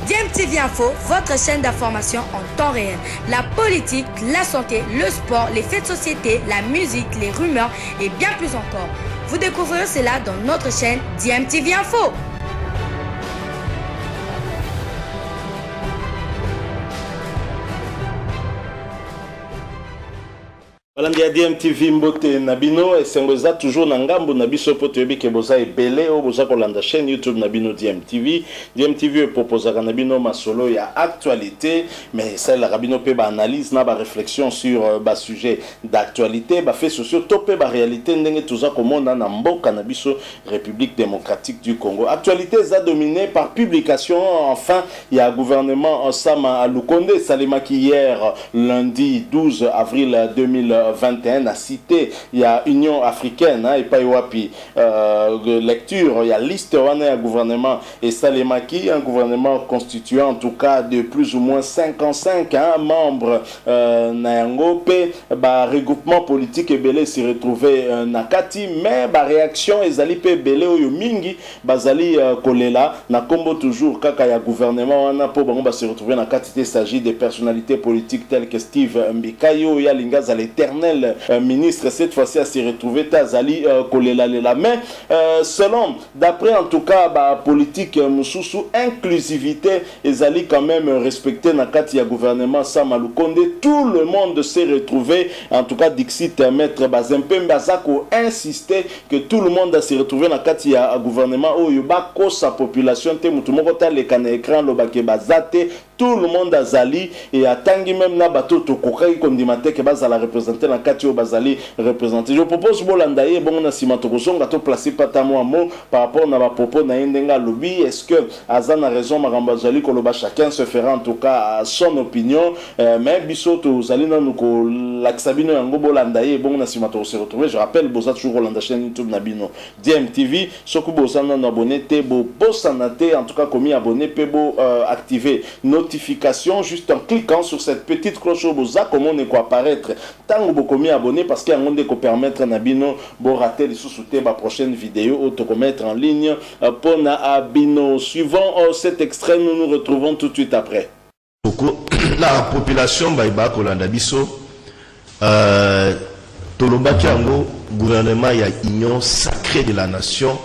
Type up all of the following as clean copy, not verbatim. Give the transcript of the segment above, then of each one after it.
DMTV Info, votre chaîne d'information en temps réel. La politique, la santé, le sport, les faits de société, la musique, les rumeurs et bien plus encore. Vous découvrirez cela dans notre chaîne DMTV Info. Balandia DMTV Mbote Nabino et Sengoza toujours Nangambo Nabiso Potebi Keboza et Belé au Boza Kolanda chaîne YouTube Nabino DMTV. DMTV propose à Nabino Masolo il y a actualité mais ça la Rabino pe ba analyse na ba réflexion sur ba sujet d'actualité ba fait sociaux topé ba réalité ndenge tuza komona na mboka Nabiso République démocratique du Congo. Actualité za dominée par publication enfin il y a gouvernement Osama Alukonde Salemaki hier lundi 12 avril 2021 a cité il y a Union africaine et pas wapi lecture il y a liste un gouvernement et Salemaki un gouvernement constitué en tout cas de plus ou moins 55 membres Nayangope ba regroupement politique et belé s'y retrouver nakati mais ba réaction ezali pe belé oyo mingi bazali kolela na kombo toujours kaka ya gouvernement wana po bango ba se retrouver nakati. Il s'agit des personnalités politiques telles que Steve Mbikayo ya lingaza l'éternel ministre cette fois-ci à se retrouver Tazali Kolela Lela mais selon d'après en tout cas bah, politique Moussoussou inclusivité ezali quand même respecté na kati ya gouvernement Samalukonde tout le monde s'est retrouvé en tout cas Dixit maître Bazempembe Azako insisté que tout le monde s'est retrouvé na kati ya gouvernement oyo bako sa population te mutu moko ta le kana écran lo bake bazate tout le monde azali et atangi même na bato to kokai kondimate ke bazala représenter na kati o bazali représenter. Je propose bolandaye bon na simato kosonga to placer patamo amo par rapport na ba propos na yendenga lobby. Est-ce que azana raison maramba azali koloba chacun se fera en tout cas son opinion mais biso to zali na nuko laksabino yango bolandaye bon na simato se retrouver. Je rappelle boza toujours Rolanda chaîne YouTube nabino DMTV soku bosana na abonné te bo bosanate en tout cas commis abonné pe bo activer notification juste en cliquant sur cette petite cloche boza comme on est quoi apparaître tant que vous abonné parce qu'il y a un monde qui permettre nabino bo rater les sous-souter ma prochaine vidéo auto mettre en ligne pour na abino. Suivant cet extrait nous nous retrouvons tout de suite après. La population baïba kolanda biso tolobaki yango gouvernement ya union sacrée de la nation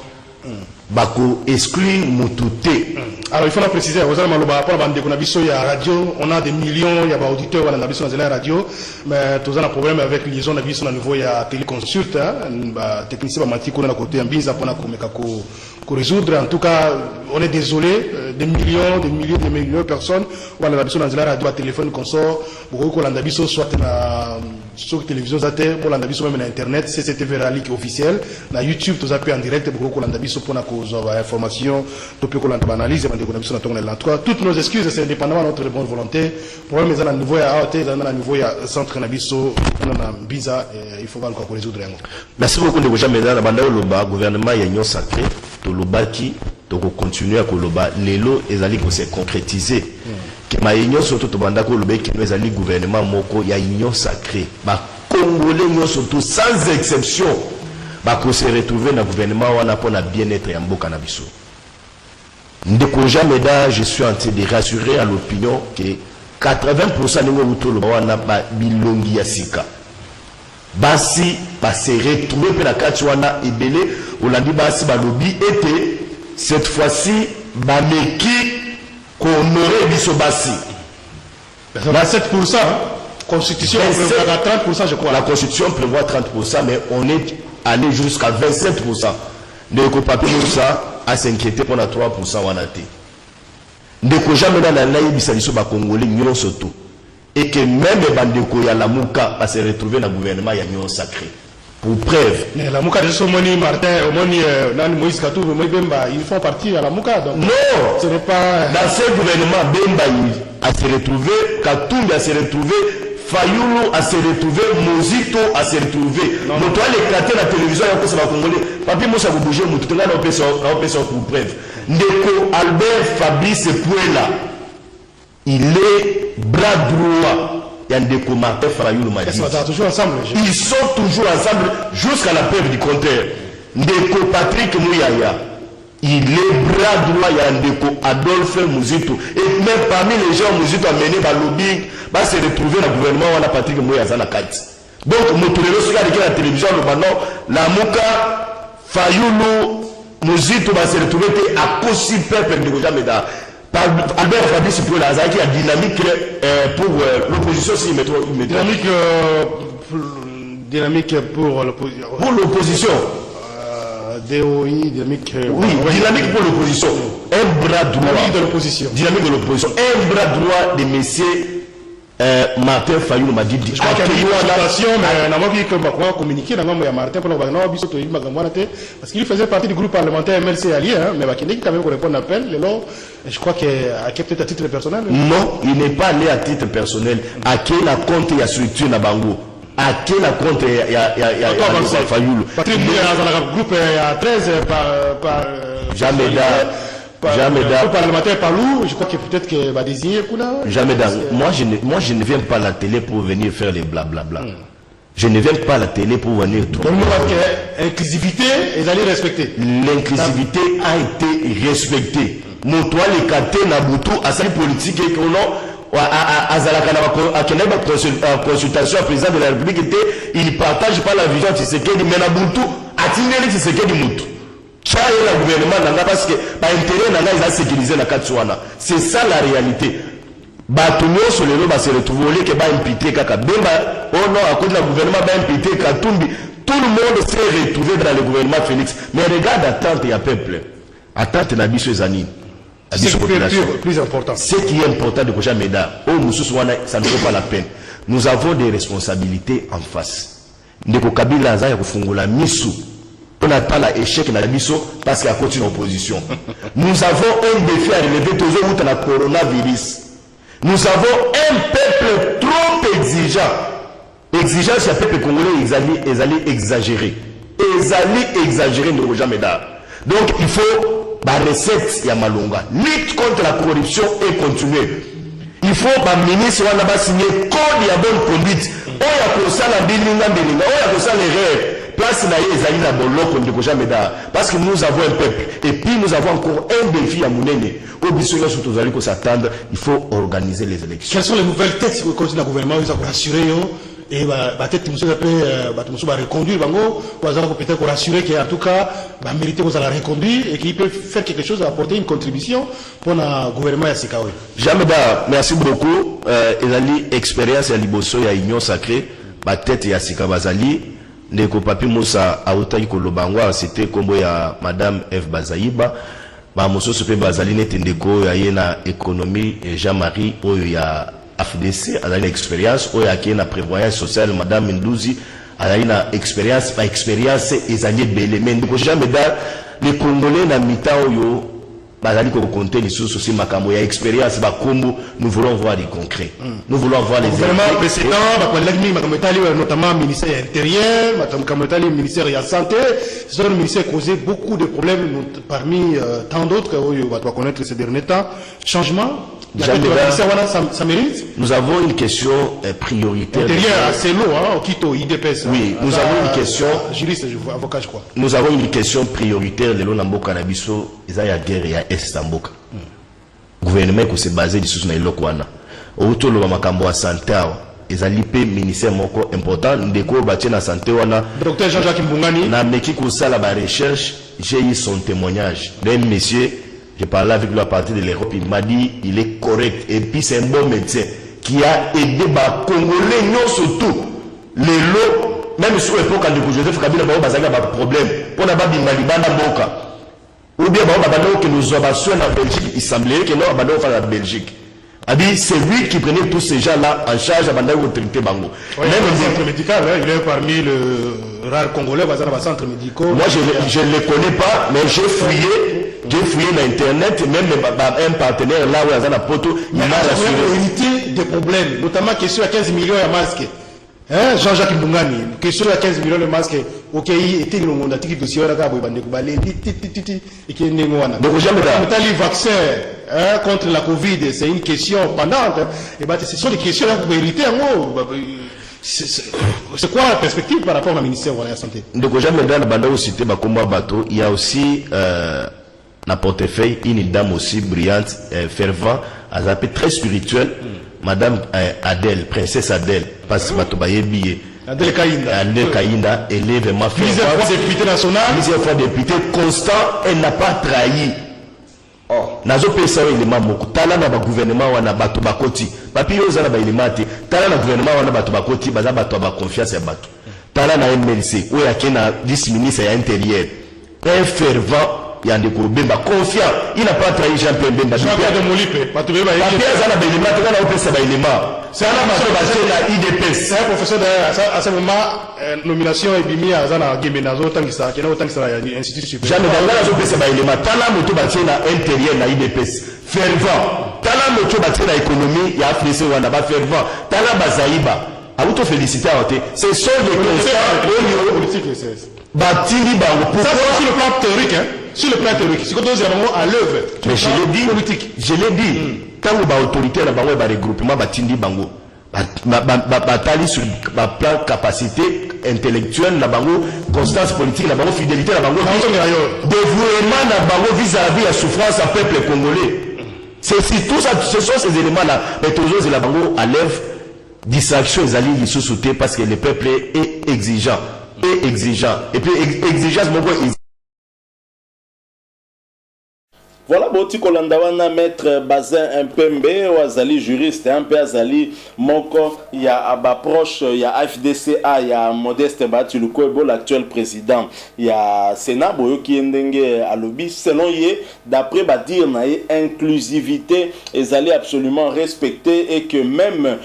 bako exclure mututé. Alors il faut la préciser, vous allez maloba pour bande qu'on a biso ya radio, on a des millions ya ba auditeurs wala na biso na radio, mais tous on a problème avec liaison na biso na niveau ya téléconsulte ba technicien ba mati ko na côté mbinza pona komeka ko résoudre. En tout cas, on est désolé, des millions de personnes wala na biso na radio ba téléphone consort, beaucoup ko landa biso soit na sur télévision zate, pour landa biso même na internet, CCTV Rally officiel, na YouTube tous appui en direct beaucoup ko landa biso pona ko information, to pe ko landa analyse. Toutes nos excuses, c'est indépendamment de notre bonne volonté. Problème est à niveau à AOT, à niveau à centre Nabiso, à Biza, il faut voir quoi résoudre. Merci beaucoup de vous jamais dans la bande le gouvernement y a union sacrée, to lobaki, to continuer à koloba, l'élo et ali ko se concrétiser. Que ma union surtout to banda ko lobaki nous ali gouvernement moko y a union sacrée. Ba congolais union surtout sans exception, ba ko se retrouver dans gouvernement wana pour na bien-être ya mboka na biso. Ndeko Jameda, je suis en train de rassurer à l'opinion que 80% de nos wana ba bilongi ya sika. Basi ba se retrouver pe na kati wana ebele olandi basi ba lobi été cette fois-ci ba meki ko honorer biso basi. 27%, constitution prévoit 30% je crois. La constitution prévoit 30% mais on est allé jusqu'à 27%. Ndeko papier ça à s'inquiéter pour la 3% wanate. Ndeko jamais dans la naïbisa biso ba congolais nyon soto. Et que même bandeko ya lamuka va se retrouver dans le gouvernement ya nyon sacré. Pour preuve. Mais la Mouka de Somoni, Martin, Omoni, Moïse Katou, Bemba, ils font partie à la Mouka. Non, ce n'est pas. Dans ce gouvernement, Bemba a se retrouvé, Katou a se retrouvé, Fayoulou a se retrouvé, Mozito a se retrouvé. Donc, toi, les éclater la télévision, il y a un peu de Congolais. Papi, moi, ça vous bouger, moi, tout le monde a un peu pour preuve. Ndeko Albert Fabrice Pouela, il est bras droit. Yandeko Martin Fayoulou m'a dit. Ils sont toujours ensemble. Ils sont toujours ensemble jusqu'à la preuve du contraire. Ndeko Patrick Mouyaya, il est bras droit ya ndeko Adolphe Muzito. Et même parmi les gens Muzito a mené par lobbying, va se retrouver dans le gouvernement on a Patrick Moya Zana Kati. Donc Motorelo sur la télévision le maintenant la Mouka Fayoulou Muzito va se retrouver à Kossi peuple de Gojameda. Albert Fabrice pour la Zaki a dynamique pour l'opposition si dynamique pour l'opposition. Pour l'opposition. DOI, dynamique. Oui, dynamique pour l'opposition. Un bras droit. Dynamique de l'opposition. Dynamique de l'opposition. Un bras droit de messieurs Martin Fayoulou m'a dit. Je crois qu'il y a une consultation, mais on a pas communiqué dans le Martin pour parce qu'il faisait partie du groupe parlementaire MLC allié, mais il quand même qu'on répond à l'appel. Je crois qu'il a peut-être à titre personnel. Non, il n'est pas allé à titre personnel. À quel compte il y a structure dans Bango? À quel compte il y a Fayoulou? Patrick, il y a un groupe à 13 par Jameda. Le parlementaire Palou, je crois que peut-être qu'il va désigner Jameda. Moi, je ne viens pas à la télé pour venir faire les blablabla. Je ne viens pas à la télé pour venir tout. Donc, l'inclusivité, ils allaient respecter. L'inclusivité a été respectée. Mon toit, les catés, Nabutu, à sa politique, et qu'on a consultation au président de la République, il ne partage pas la vision de Tshisekedi, mais Nabutu a tiré Tshisekedi Moutou. Le gouvernement parce que par intérêt il a sécurisé la Katsuana. C'est ça la réalité. Batumio sur le va se retrouver que va imputer kaka bemba oh non à cause de la gouvernement va imputer Katumbi. Tout le monde s'est retrouvé dans le gouvernement Félix. Mais regarde attente il y a peuple. Attente na biso ezani. C'est plus important. Ce qui est important de Koja Meda, oh Moussouswana, ça ne vaut pas la peine. Nous avons des responsabilités en face. Ndeko Kabila Zaya kufungula misu. On attend l'échec dans la mission parce qu'il y a continué l'opposition. Nous avons un défi à relever toujours dans le coronavirus. Nous avons un peuple trop exigeant. Exigeant chez le peuple congolais, ils allaient exagérer. Ils allaient exagérer de Jameda. Donc il faut la recette Yamalonga. Lutte contre la corruption et continuer. Il faut que le ministre soit signé code de bonne conduite. On y a ça la bilinga, on y a ça les rêves. Place parce que nous avons un peuple et puis nous avons encore un défi à Mounene. Il faut organiser les élections. Quelles sont les nouvelles têtes que le gouvernement va rassurer et peut-être que va reconduire peut-être pour rassurer qu'en tout cas va mériter vous allez reconduire et qu'il peut faire quelque chose apporter une contribution pour le gouvernement à Sikawe. Jameda, merci beaucoup. Ezali expérience à Liboso ya Union Sacrée, ma tête ya Sikabazali. Ndeko papi Moussa autaki kolobangwa c'était kombo ya madame F Bazaïba ba mososo pe bazali nete ndeko ya yena économie et Jean-Marie oyo ya AFDC a une expérience oyo ya na prévoyance sociale madame Ndouzi a une expérience ezali belé mais ndeko jamais da les Congolais na mita oyo bazali ko compter les sources aussi makambo ya expérience ba kombo nous voulons voir des concrets. Nous voulons voir les vraiment précédent notamment ministère intérieur, le ministère de la santé, ce sont des ministères qui causaient beaucoup de problèmes parmi tant d'autres on va connaître ces derniers temps. Changement ça mérite. Nous avons une question prioritaire. Intérieur assez lourd, au Quito, IDPS. Oui, nous avons une question. Juriste, avocat, je crois. Nous avons une question prioritaire de l'Onamboka Nabiso, Isaiah Guerre et Estamboka. Gouvernement qui s'est basé sur le Lokwana. Autour de la santé, ils ont lié ministère important. Ndeko bâti na santé wana. Docteur Jean-Jacques Mbungani. Na meki kusala ba recherche, j'ai eu son témoignage. Même monsieur, j'ai parlé avec lui à partir de l'Europe, il m'a dit il est correct et puis c'est un bon médecin qui a aidé les Congolais, non surtout les lots, même sur l'époque de Joseph Kabila, il y a un problème. Pour la Babi Malibana Boka. Ou bien que nous avons en Belgique, il semblait que nous avons fait la Belgique. C'est lui qui prenait tous ces gens-là en charge avant d'aller au traité Bango. Oui, même le centre médical, il est parmi le rare Congolais, dans les centres médicaux. Moi, je ne les connais pas, mais j'ai fouillé dans Internet, même un partenaire là où il y a un poteau, il a rassuré. Des problèmes, notamment question à 15 millions de masques. Jean-Jacques Mbungani, question à 15 millions de masques. Ok, il était le monde qui dossier à Gabo, et qui est né. Donc, le vaccin contre la Covid, c'est une question pendante. Et ce sont des questions à vérité. C'est quoi la perspective par rapport au ministère de la Santé? Donc, il y a aussi na portefeuille une dame aussi brillante, fervente, très spirituelle, Madame Adèle, princesse Adèle, parce que Batobaye billet. Adèle Kainda, elle est vraiment plusieurs fois députée nationale, plusieurs fois députée constant, elle n'a pas trahi. Nazo pesa élément moko tala na ba gouvernement wana bato bakoti papi yo za na ba élément te tala na gouvernement wana bato bakoti baza bato ba confiance ya bato tala na MLC oya kena 10 ministre ya intérieur un fervent ya ndeko Bemba confiant il n'a pas trahi Jean Pierre Bemba de Molipe bato beba papi za na ba élément te na opesa ba élément c'est un bato ba la IDPS c'est un professeur à ce moment nomination et bimi à zana Gemenazo tangisa kena tangisa ya institut supérieur jamais dans la opesa ba élément tala moto ba na intérieur na IDPS fervent tala moto ba na économie ya Afrique wana ba fervent tala bazaïba auto féliciter à côté ce sont des constats politique batili bango ça sur le plan théorique hein sur le plan théorique c'est que nous avons à l'œuvre mais je l'ai dit politique je l'ai dit quand ba autorité na bango ba regroupement batindi bango batali sur ba plan capacité intellectuelle na bango constance politique na bango fidélité na bango dévouement na bango vis-à-vis la souffrance du peuple congolais c'est tout ça ce sont ces éléments là mais toujours la bango enlève distraction les alliés sous sauter parce que le peuple est exigeant et puis exigence mon Voilà, Boti Kolandawana, maître Bazin Mpembe, Wazali juriste, un peu Azali Moko, il y a Abba proche, il y a FDCA, il y a Modeste Batiluko, l'actuel président, il y a Sénat, Boyo qui est à lobby, selon Yé, d'après Badir, inclusivité, ils allaient absolument respecter et que même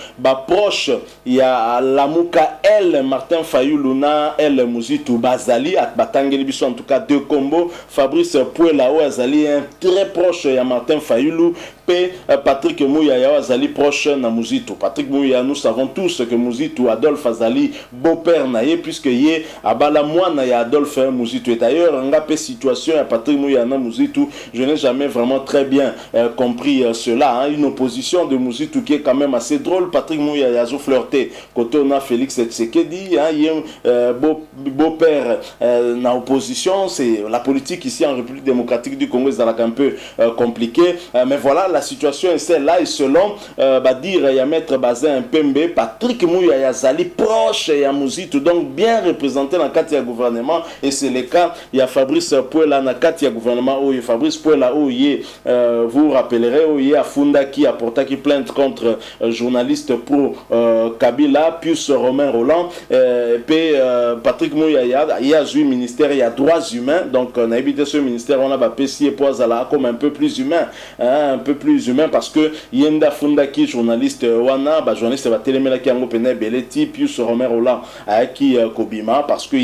proche, il y a Lamouka L, Martin Fayouluna, L Mouzitou Bazali, à Batangeli en tout cas deux combos, Fabrice Pouelao, Azali, un très proche ya Martin Fayoulou et Patrick Mouyaya Azali proche na Mouzitou. Patrick Mouyaya, nous savons tous que Mouzitou Adolphe Azali beau-père naïe puisque yé abala moine ya Adolphe Mouzitou. Et d'ailleurs en gapé situation ya Patrick Mouyaya na Mouzitou, je n'ai jamais vraiment très bien compris cela. Hein. Une opposition de Mouzitou qui est quand même assez drôle. Patrick Mouyaya a flirté côté on a Félix Tshisekedi, hein, il est beau-père na opposition. C'est la politique ici en République démocratique du Congo, c'est un peu compliqué, mais voilà la situation est celle-là et selon Badir ya maître Bazin Mpembe, Patrick Mouyaya Zali proche ya Mouzitou, donc bien représenté dans le cadre du gouvernement et c'est le cas, il y a Fabrice Pouela dans le cadre du gouvernement où Fabrice Pouela où il vous rappellerez où il y a Funda qui a porté plainte contre journaliste pro Kabila, plus Romain Roland, puis Patrick Mouyaya, il y a eu ministère, il y a droits humains, donc on a évité ce ministère, on a PCA Poisala comme un peu plus humain, hein, un peu plus humain parce que Yenda Fundaki, journaliste Wana, journaliste va téléméla qui a un peu Beleti, puis Romain Roland qui Kobima parce que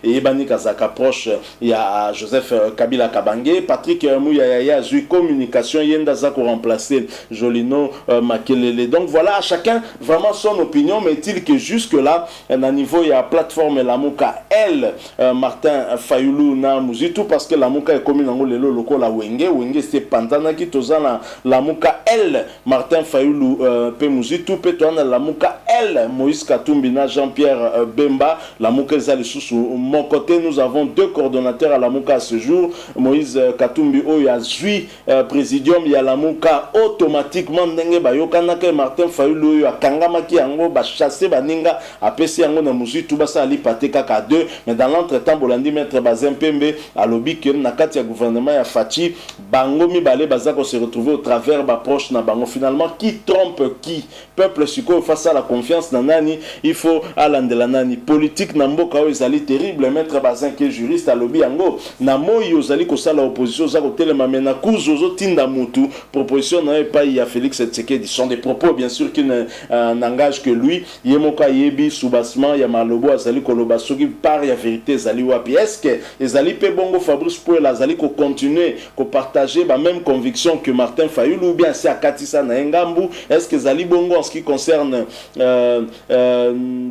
Yebani Kazaka proche, il y a Joseph Kabila Kabangé, Patrick Mouyaya a eu communication, Yenda Zako remplacé Jolino Makelele. Donc voilà, chacun vraiment son opinion, mais il que jusque là, à niveau il y a plateforme Lamouka L, Martin Fayoulou na Mouzitou parce que Lamouka est commune en le local la Wenge c'est Pantana qui tozana la Mouka L Martin Fayoulou pe Mouzitou pe toana la Mouka L Moïse Katumbina Jean-Pierre Bemba la Mouka zali sous mon côté nous avons deux coordonnateurs à la Mouka ce jour Moïse Katumbi o ya zui présidium ya la Mouka automatiquement ndenge bayokana ke Martin Fayoulou ya kangama ki yango ba chasser baninga apesi yango na Mouzitou basa ali pateka ka deux mais dans l'entretemps bolandi maître Bazin Pembe à lobby que na kati ya gouvernement ya Fachi bango mibale bazako se retrouver au travers ba proche na bango finalement qui trompe qui peuple siko face à la confiance na nani il faut alandela nani politique na mboka o ezali terrible maître Bazin qui est juriste à lobby yango na moyo ozali ko sala opposition za ko telema mena kuzo tinda mutu proposition na pas il y a Félix Tshisekedi sont des propos bien sûr qui n'engagent que lui yemoka yebi soubassement ya malobo azali koloba soki par ya vérité ezali wapi est-ce que ezali pe bongo Fabrice Pouela azali ko continuer ko partager la même conviction que Martin Fayoulou Fayulu ou bien c'est à Katissa na Ngambu. Est-ce que Zali Bongo en ce qui concerne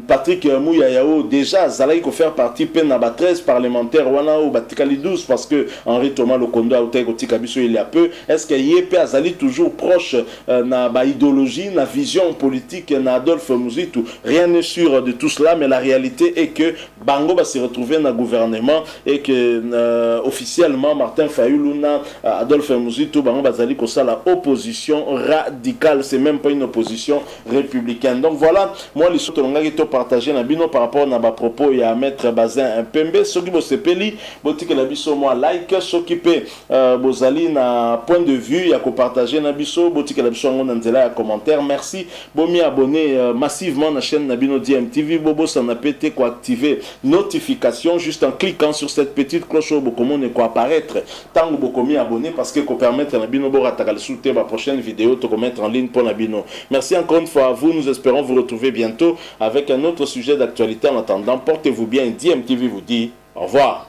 Patrick Mouyayao déjà Zali ko faire partie peine à 13 parlementaires wana ou Batikali 12 parce que Henri Thomas Lokondo a été Kotika Biso il y a peu. Est-ce que Yépe Azali toujours proche na ba idéologie, na vision politique na Adolphe Muzitu? Rien n'est sûr de tout cela, mais la réalité est que Bango va se retrouver dans le gouvernement et que officiellement Martin Fayulu na Adolphe Muzitu Bango Bazali ko ça la opposition radicale, c'est même pas une opposition républicaine. Donc voilà, moi les autres on a partagé na bino par rapport à ma propos et à maître Bazin Pembe ce qui bo sepeli botike la biso moi like ce qui peut bozali na point de vue ya ko partager na biso botike la biso ngona nzela ya commentaire. Merci bomi abonné massivement na chaîne Nabino DMTV bobo ça n'a pété quoi activer notification juste en cliquant sur cette petite cloche au bokomone quoi apparaître tant bokomi abonné parce que ko permettre Nabino bo rataka le soutenir ma prochaine vidéo to mettre en ligne pour Nabino. Merci encore une fois à vous, nous espérons vous retrouver bientôt avec un autre sujet d'actualité. En attendant, portez-vous bien. DMTV vous dit au revoir.